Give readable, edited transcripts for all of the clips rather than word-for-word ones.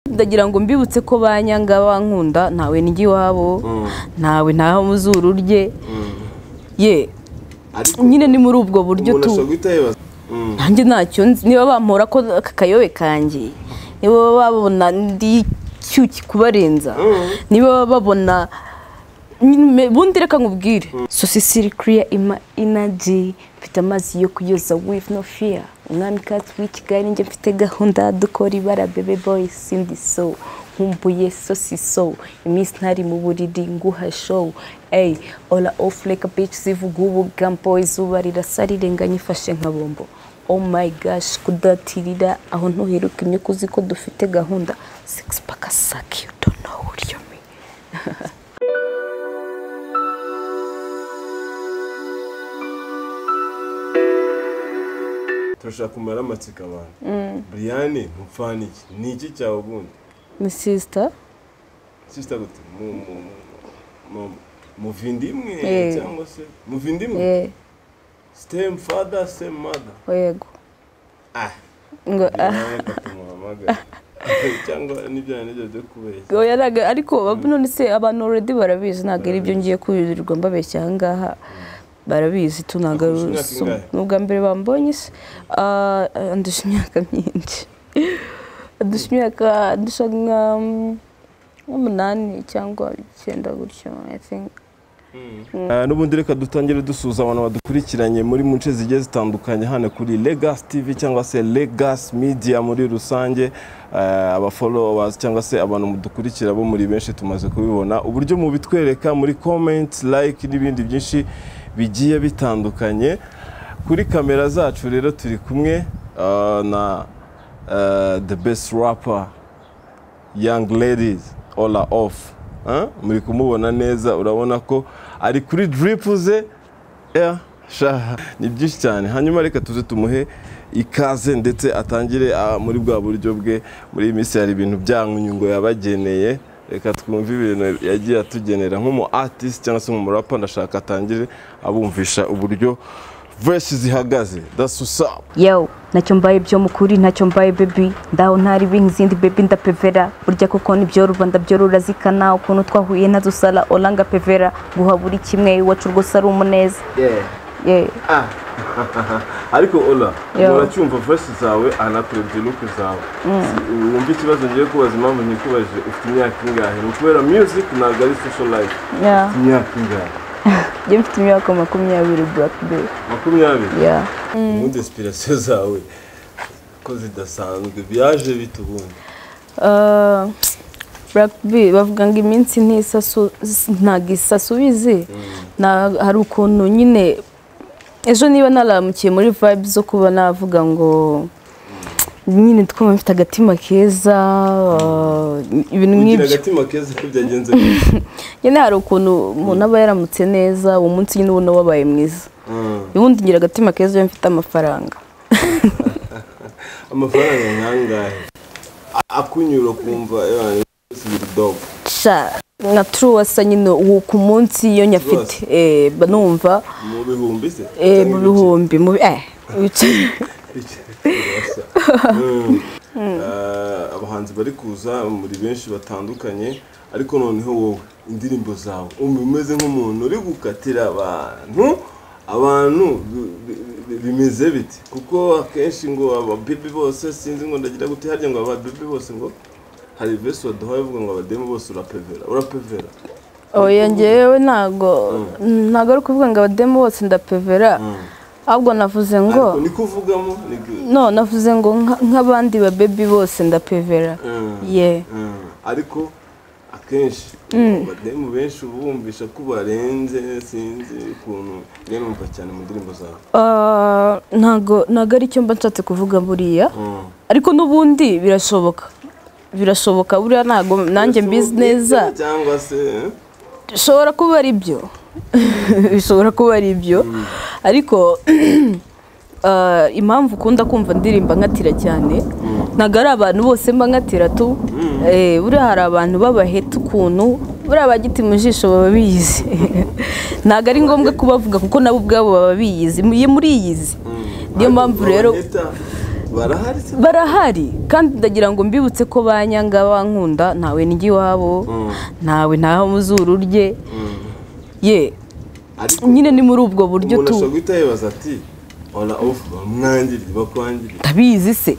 ndagira ngo mbibutse ko banyanga bankunda ntawe nigi wabo ntawe ntaho muzuru rye ye nyine ni muri ubwo buryo tu nanjye ntacyo niba bampora ko kakayobe kanjye niba babona ndi cyuki kubarenza niba babona bundi reka nkubwire so sisiri clear energy mfite amazi yo kuyoza with no fear umwamikazi w'ikigali njye mfite gahunda dukora ibara bebe boy sindi so nkumbuye so si so iminsi ntari mu buriri nguha show ey ola off like a bitch zivuga ubugambo izuba rirasa rirenganye ifashe nka bombo oh my gosh kudatirira aho ntuheruka imyuka uzi ko dufite gahunda six pack suck you don't know what you mean turashaka kumara amatsika abantu Brian mupfana iki niki cyawe ubundi ni sister gute muvindimwe cyangwa se muvindimwe same father same mother yego ngo cyangwa nibyo byo kubeshya yaraga ariko none se abantu already barabizi ntago ari byo ngiye kubirirwa mbabeshya ahangaha barabizi tunagaruso nubwa mbere bambonye se andusha imyaka myinshi dushaka umunani cyangwa 9 gutyo I think n'ubundi reka dutangire dusuza abantu badukurikiranye muri munce zigiye zitandukanye hano kuri Legacy TV cyangwa se Legacy Media muri rusange aba followers cyangwa se abantu mudukurikira bo muri benshi tumaze kubibona uburyo mu bitwereka muri comment like n'ibindi byinshi bigiye bitandukanye kuri kamera zacu rero turi kumwe na the best rapper young ladies Ola Off muri kumubona neza urabona ko ari kuri drip ze ni byinshi cyane hanyuma reka tuze tumuhe ikaze ndetse atangire muri bwa buryo bwe muri misi hari ibintu byankunyungo yabageneye reka twumve ibintu yagiye atugenera nk'umu artist cyangwa se nk'umu rapper ndashaka atangire abumvisha uburyo verse zihagaze that's what's up yo nacyo mbaye byo mukuri nacyo mbaye baby ndaho ntari bingizindi baby ndapevera burya koko nibyo rubanda byo rurazikana ukuntu twahuye nazo sala olanga pevera guha buri kimwe iwacu rwose ari umuneza ariko Ola muracyumva verse zawe anakurebye look zawe wumva ikibazo ngiye kubaza impamvu nyikubaje ufite imyaka ingahe ukubera music ntabwo ari social life imyaka ingahe je mfite imyaka 20 Black Bay 20 ubundi inspiration zawe ko zidasanzwe byaje bitubundi Black Bay bavuga ngo iminsi ntisasu ntagisasubize hari ukuntu nyine ejo niba naramukiye muri vibe zo kuba navuga ngo nyine twumva mfite agatima keza ibintu nk'ibyo agatima keza ko byagenze nyine hari ukuntu umuntu aba yaramutse neza uwo munsi nyine ubona wabaye mwiza ubundi ngira agatima keza iyo mfite amafaranga amafaranga nkangahe akunyura kumva dog nka true wasa nyine ku munsi iyo nyafite banumva mu bihumbi se mu bihumbi mu abahanzi bari kuza muri benshi batandukanye ariko noneho wowe indirimbo zawe umeze nk'umuntu uri gukatira abantu bimeze biti kuko akenshi ngo aba baby bose sinzi ngo ndagira gute harya ngo aba baby bose ngo hari verse waduhaye uvuga ngo abademo bose urapevera oya ngewe ntago ari kuvuga ngo abademo bose ndapevera ahubwo navuze ngo niko uvugamo no navuze ngo nk'abandi ba baby bose ndapevera ariko akenshi abademo benshi ubumvisha ko barenze sinzi ukuntu numva cyane mu ndirimbo zawe ntago ari cyo mba nshatse kuvuga buriya ariko n'ubundi birashoboka buriya ntago nanjye mbizi neza cyangwa se bishobora kuba ari ibyo ariko impamvu ukunda kumva ndirimba nkatira cyane ntago ari abantu bose mba nkatira tu buriya hari abantu babaheta ukuntu buriya bagiti mu jisho baba biyizi ntago ari ngombwa kubavuga kuko nabo ubwabo baba biyizi muri iyizi niyo mpamvu rero barahari kandi ndagira ngo mbibutse ko banyanga bankunda ntawe nigi iwabo ntawe ntaho mu zuru rye ye nyine ni muri ubwo buryo tu umuntu guhita yibaza ati ola off bamwangiriye bakwangiriye tabizi se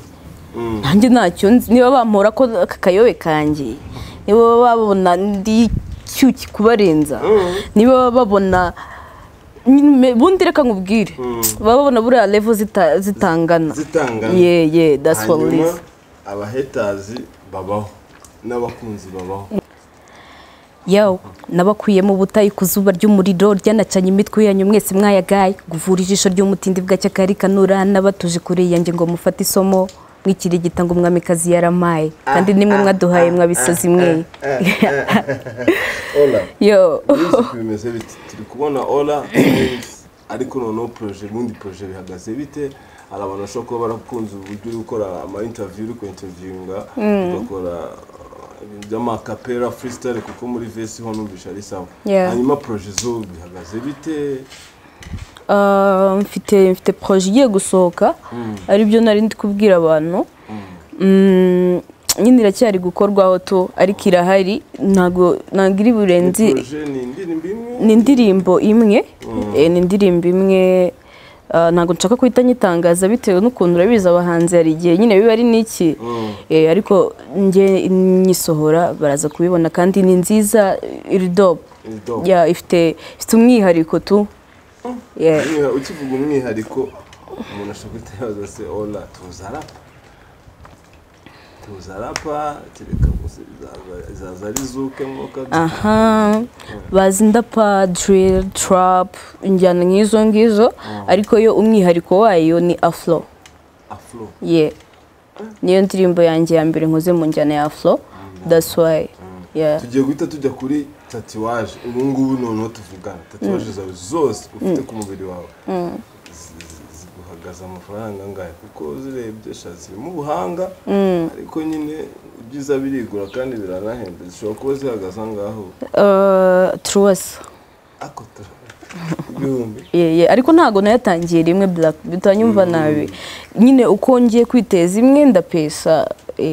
nanjye ntacyo niba bampora ko kakayobe kanjye niba babona ndi cyuki kubarenza niba babona bundi reka nkubwire babona buriya level zitangana yeah that's what it is. Abahetazi babaho n'abakunzi babaho yawo nabakuye mu butayi ku zuba ry'umuriro ryanacanye imitwe yanyu mwese mwayagaye guvura ijisho ry'umutindi bw'acyakari kanura n'abatuje kure yanjye ngo mufate isomo mwikirigita ngo umwamikazi yaramaye kandi nimwe mwaduhaye mwabisozi mwe Ola yo bimeze bite turi kubona Ola ariko noneho bundi projet bihagaze bite hari abantu bashobora kuba barakunze uburyo uri gukora ama interview uri ku interviewinga ugakora by'amakapera freestyle kuko muri verse ho numvisha ari sawa hanyuma projet zo bihagaze bite mfite projet igiye gusohoka ari byo nari ndi kubwira abantu nyine iracyari gukorwaho to ariko irahari ntago iri burenzi ni indirimbo imwe ntago nshaka kuhita nyitangaza bitewe n'ukuntu urabizi abahanzi hari igihe nyine biba ari n'iki ariko njye nyisohora baraza kubibona kandi ni nziza iri dope ifite umwihariko tu ukivuga umwihariko umuntu ashobora guhita yabaza se Ola tuzarapa kereka gusa izaza ari zuke mwuka bazi ndapa drill trap injyana nk'izo ariko yo umwihariko wayo ni afro niyo ndirimbo yanjye ya mbere nkoze mu njyana ya afro that's why tugiye guhita tujya kuri tatuwaje ubu ngubu noneho tuvugana tatuwaje zawe zose ufite ku mubiri wawe ziguhagaze amafaranga angahe kuko zirebye zirimo ubuhanga ariko nyine ibyiza birigura kandi biranahenda zishobora kuba zihagaze angaho truwasa ako ibihumbi ariko ntago nayatangiye rimwe black bitanyumva nabi nyine uko ngiye kwiteza imwe ndapesa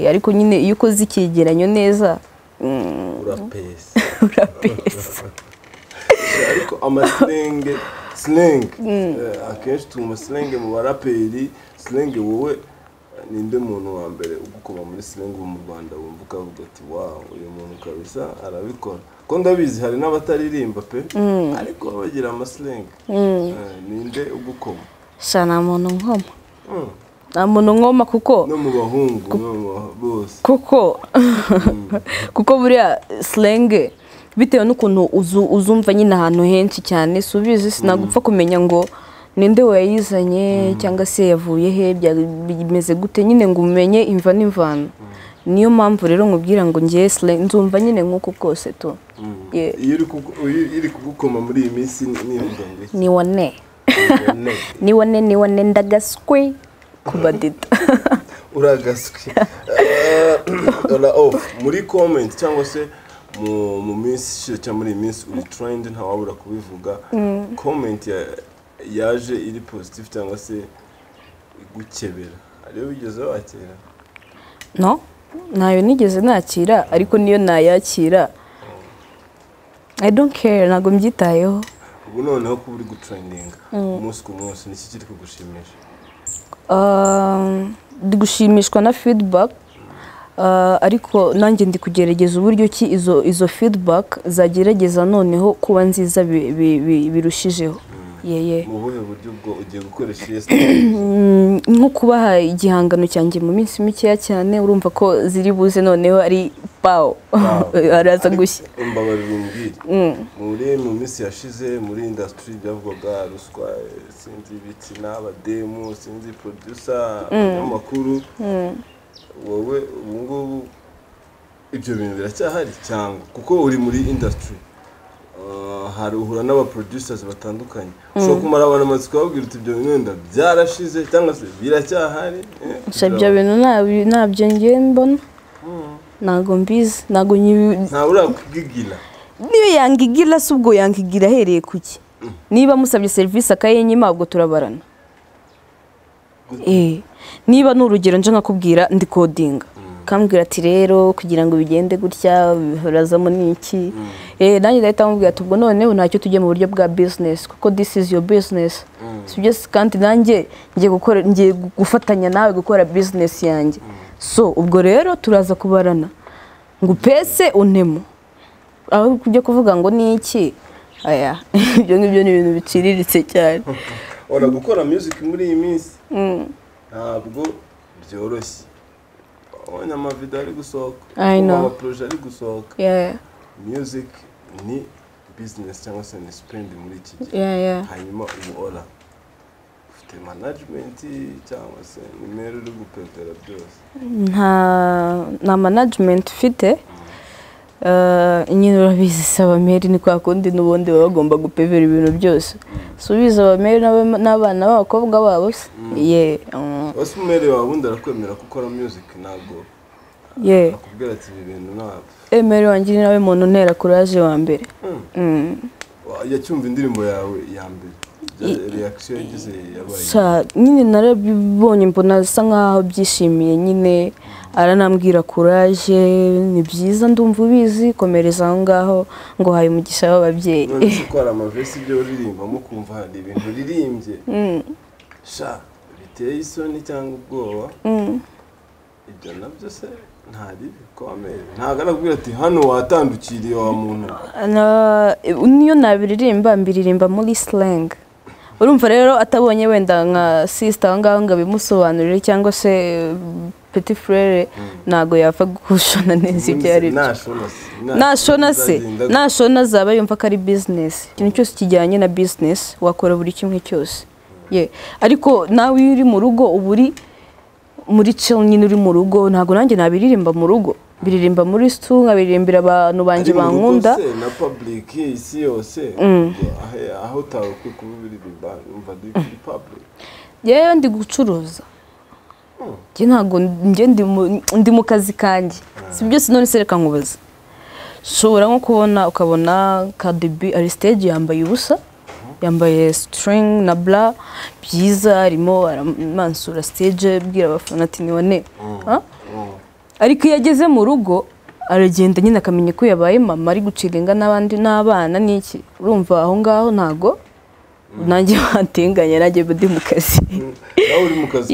ariko nyine iyo ukoze icyegeranyo neza urapesa ariko amaslenge akenshi tuma slenge mu baraperi slenge wowe ninde muntu wa mbere ugukoma muri slenge mu Rwanda wumva ukavuga ati wow uyu muntu kabisa arabikora ko ndabizi hari n'abataririmba pe ariko bagira amaslenge ninde ugukoma shana muntu nkoma nta muntu nkoma kuko no mu bahungu bose kuko buriya slenge bitewe n'ukuntu uzumva nyine ahantu henshi cyane subizi sinagupfa kumenya ngo ninde wayizanye cyangwa se yavuye he bimeze gute nyine ngo umenye imva n'imvano niyo mpamvu rero nkubwira ngo ngiye slenge nzumva nyine nk'uko kose to iyo iri kugukoma muri iyi minsi ni wane ndagaswe kubadita uragaswe Ola off muri comment cyangwa se mu minsi ishize cyangwa muri iyi minsi uri trend ntawabura kubivuga comment yaje iri positive cyangwa se gukebera ariyo bigeze wakira no nayo nigeze nakira ariko niyo nayakira I don't care ntago mbyitayeho ubu noneho ko uri gutrendinga umunsi ku munsi niki kiri kugushimisha ndi gushimishwa na feedback ariko nanjye ndi kugerageza uburyo ki izo feedback zagerageza noneho kuba nziza birushijeho mu buhe buryo bwo ugiye gukoresha nko kubaha igihangano cyanjye mu minsi mikeya cyane urumva ko ziri buze noneho ari pawo araza gushya mbabarira umbwire mu minsi yashize muri industry byavugaga ruswa sinzi ibitsina abademu sinzi producer n'amakuru wowe ubu ngubu ibyo bintu biracyahari cyangwa kuko uri muri industry hari uhura n'abaproducers batandukanye ushobora kumara abantu amatsiko babwira uti ibyo bintu wenda byarashize cyangwa se biracyahari ibyo bintu ntabyo ngiye mbona ntago mbizi ntago ntawe urakwigira niyo yangigira se ubwo yangigira ahereye kuki niba musabye serivisi akayenyima ubwo turabarana niba n'urugero nje nkakubwira ndi coding kambwira ati rero kugira ngo bigende gutya bihorazamo niki nanjye ndahita mubwira ati ubwo noneho ntacyo tujye mu buryo bwa business kuko this is your business sibyo kandi nanjye ngiye gufatanya nawe gukora business yanjye so ubwo rero turaza kubarana ngo pese untemo aho kujya kuvuga ngo niki aya ibyo ngibyo ni ibintu biciriritse cyane ora gukora music muri iyi minsi ntabwo byoroshye abanya amavideo ari gusohoka ama projet ari gusohoka music ni business cyangwa se ni spend muri iki gihe hanyuma ubu ora ufite management cyangwa se nimero uri gupepera byose nta management ufite nyine urabizi saba meri ni kwa kundi n'ubundi baba bagomba gupevera ibintu byose subiza abameri n'abana b'abakobwa babo se wasi umere wawe undi arakwemera gukora music ntabwo akubwira ati ibi bintu ntabwo emeri wanjye ni nawe muntu ntera courage wa mbere yacyumva indirimbo yawe ya mbere reaction yagize yabaye nyine narabibonye mbona asa nkaho byishimiye nyine aranambwira courage ni byiza ndumva ubizi komereza aho ngaho ngo haye umugisha w'ababyeyi none ukora amavesi byo uririmba mu kumva hari ibintu uririmbye sha biteye isoni cyangwa ubwoba ibyo nabyo se ntari bikomeye ntabwo arakubwira ati hano watandukiriye wa muntu niyo nabiririmba mbiririmba muri slang urumva rero atabonye wenda nka sister aho ngaho ngo bimusobanurire cyangwa se petit frere ntago yapfa gushona neza ibyo ari nashona zaba yumva ko ari business ikintu cyose kijyanye na business wakora buri kimwe cyose ariko nawe iyo uri mu rugo uba uri muri chill nyine uri mu rugo ntago nanjye nabiririmba mu rugo biririmba muri stu nkabiririmbira abantu banjye bankunda na public isi yose aho tawe kubiririmba umva di public yewe ndi gucuruza ntago ndi mu kazi kanjye si byose none sereka nkubaza shobora nko kubona ukabona KDB ari stage yambaye ubusa yambaye string na bla byiza arimo aramansura stage bwira abafana ati nione ariko iyo ageze mu rugo aragenda nyine akamenya ko yabaye mama ari guciringa n'abandi n'abana n'iki urumva aho ngaho ntago nanjye batenganya nanjye ndi mu kazi nawe uri mu kazi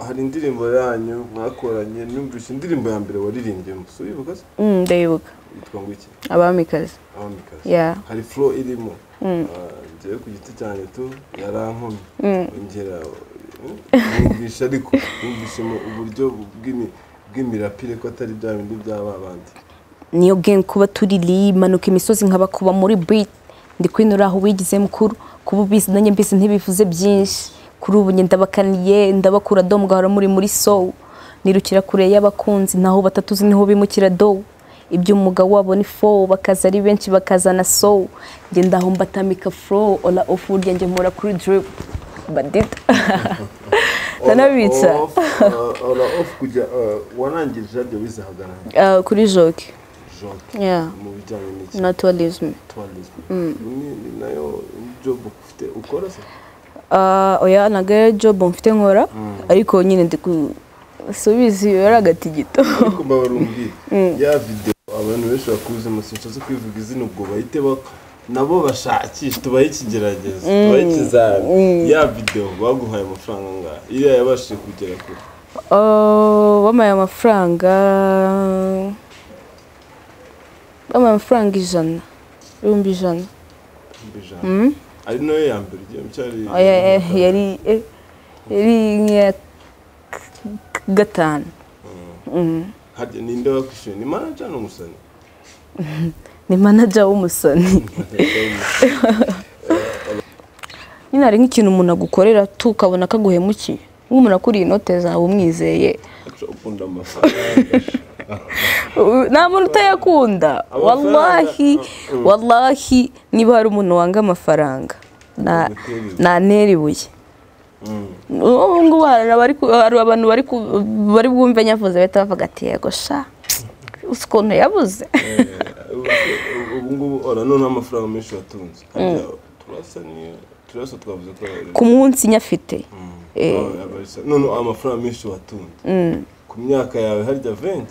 hari indirimbo yanyu mwakoranye numvise indirimbo ya mbere waririmbye musubibuka se ndayibuka yitwa ngo iki abamikazi hari flow irimo ngiye ku giti cyane tu yarankomye ngera numvise ariko numvise uburyo bw'imirapire ko atari bya bindi by'aba bandi niyo game kuba turi manuka imisozi nkaba kuba muri beat ndi kwinura aho wigize mukuru kuba ubizi nanjye mbese ntibivuze byinshi kuri ubu ndabakaniye ndabakura do mugahora muri soul nirukira kure y'abakunzi naho batatuzi niho bimukira do ibyo umugabo wabo ni fo bakaza ari benshi bakazana soul ngenda aho mbatamika flow ola off urya nge mpora kuri drip badit nanabitsa ola off kujya wanangirije byo bizahagana kuri joke mu bijyanye n'iki naturalism nayo job ufite ukora se oya nagaye job mfite nkora ariko nyine ndi subizi yaraгаtigito ariko mbabarumbira ya video abantu benshi bakuze musincaze kwivuga izina ubwo bahite nabo bashakisha tubaye ikigerageza tubaye ikizami ya video baguhaye amafaranga ngaha iriya yabashije kugera kure bamaye amafaranga ijana ibihumbi ijana ari nayo ya mbere igihe cyari yari nk'iya gatanu harya ninde wakwishyuye ni manager n'umusani ni manager w'umusani nyine hari nk'ikintu umuntu agukorera tukabona kaguhemukiye nk'umuntu akuriye inote zawe umwizeye ukunda amafaranga nta muntu utayakunda wallahi niba hari umuntu wanga amafaranga ntantera ibuye ubu ngubu hari abantu bari bwumve nyavuze bahita bavuga ati yego sha uzi ukuntu yabuze ubu ngubu none amafaranga menshi watunze turasa turaso twavuze ko ku munsi nyafite none amafaranga menshi watunze ku myaka yawe harya 20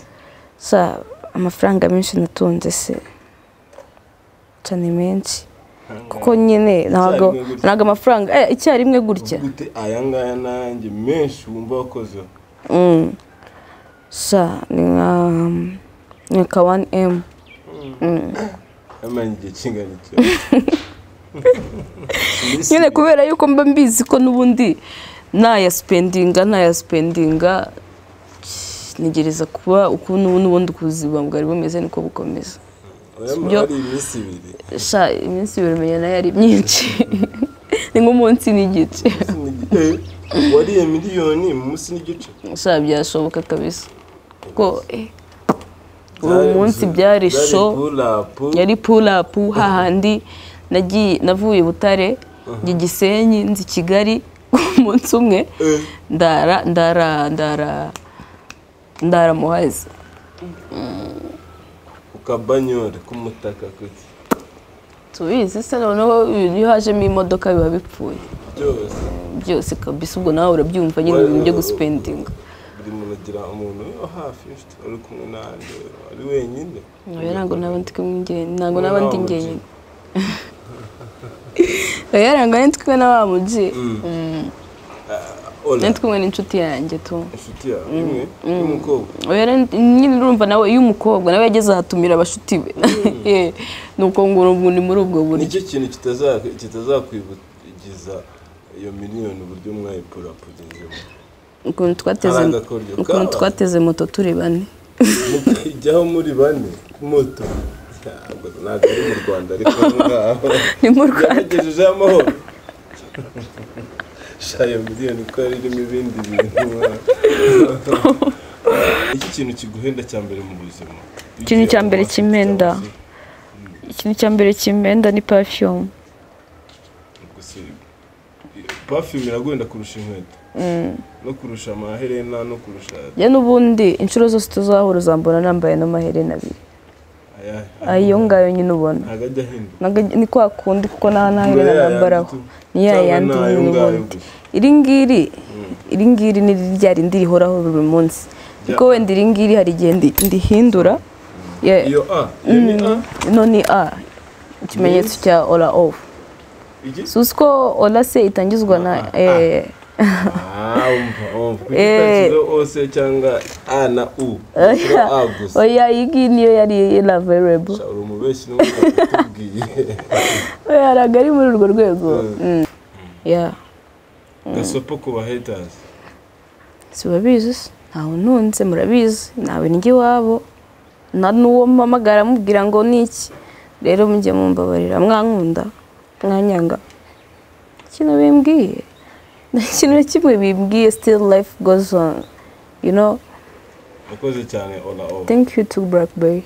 sa amafaranga menshi natunze se cyane menshi kuko nyine ntago amafaranga icyarimwe gutya gute aya ngaya nanjye menshi wumva wakozeho sa ni nka 1M amanye igihe kingana iki nyine kubera yuko mba mbizi ko n'ubundi naya spendinga nigereza kuba ukuntu n'ubundi kuziba bwari bumeze niko bukomeza ari iminsi ibiri sha iminsi ibiri menya nayo ari myinshi ni nk'umunsi n'igice wariye miliyoni mu munsi n'igice sha byashoboka kabisa ko uwo munsi byari show yari pull up hahandi navuye Butare njye Gisenyi nzi Kigali umunsi umwe ndara Muhazi ukabanyore kumutaka kuki tubizi se noneho iyo hajemo imodoka biba bipfuye byose kabisa ubwo nawe urabyumva nyine ibintu byo guspendinga buri muntu agira umuntu yo hafi ari kumwe nande ari wenyine ntabwo n'abandi ngenyine yarangwa nitwe na wa muji nitwe n'inshuti yanjye tu inshuti yawe imwe y'umukobwa nyine urumva nawe y'umukobwa nawe yageze ahatumira abashuti be nuko ngo ni muri ubwo buryo nicyo kintu kitazakwibugiza iyo miliyoni uburyo mwayipurapugezemo ukuntu twateze moto turi bane ijyaho muri bane moto ntabwo ari mu Rwanda ariko ngaho ni mu Rwanda yagejeje amahoro shayo miliyoni ko irimo ibindi bintu iki kintu kiguhenda cya mbere mu buzima ikintu cya mbere kimenda ni perfume perfume iragwenda kurusha inkweto no kurusha amaherena no kurusha ya n'ubundi inshuro zose tuzahura uzambona nambaye n'amaherena abiri ayo ngayo nyine ubona ni kwa kundi kuko nta naherena nambaraho ni ya yandi n'ubundi iri ngiri ni rya rindi rihoraho buri munsi kuko wenda iri ngiri hari igihe ndihindura iyo no ni ikimenyetso cya ola off suzi ko ola se itangizwa na ose cyangwa a na u oya iyi niyo yari available uri umubeshyi n'umutubwiye yaraga ari muri urwo rwego gasopo ku ba haters sibabizi ntawe ntunze murabizi nawe njye iwabo na n'uwo mpamagara mubwira ngo niki rero mujye mumbabarira mwankunda mwanyanga ikintu bimbwiye ikintu kimwe bimbwiye still life goes on you know akoze cyane ola thank you to Blackberry.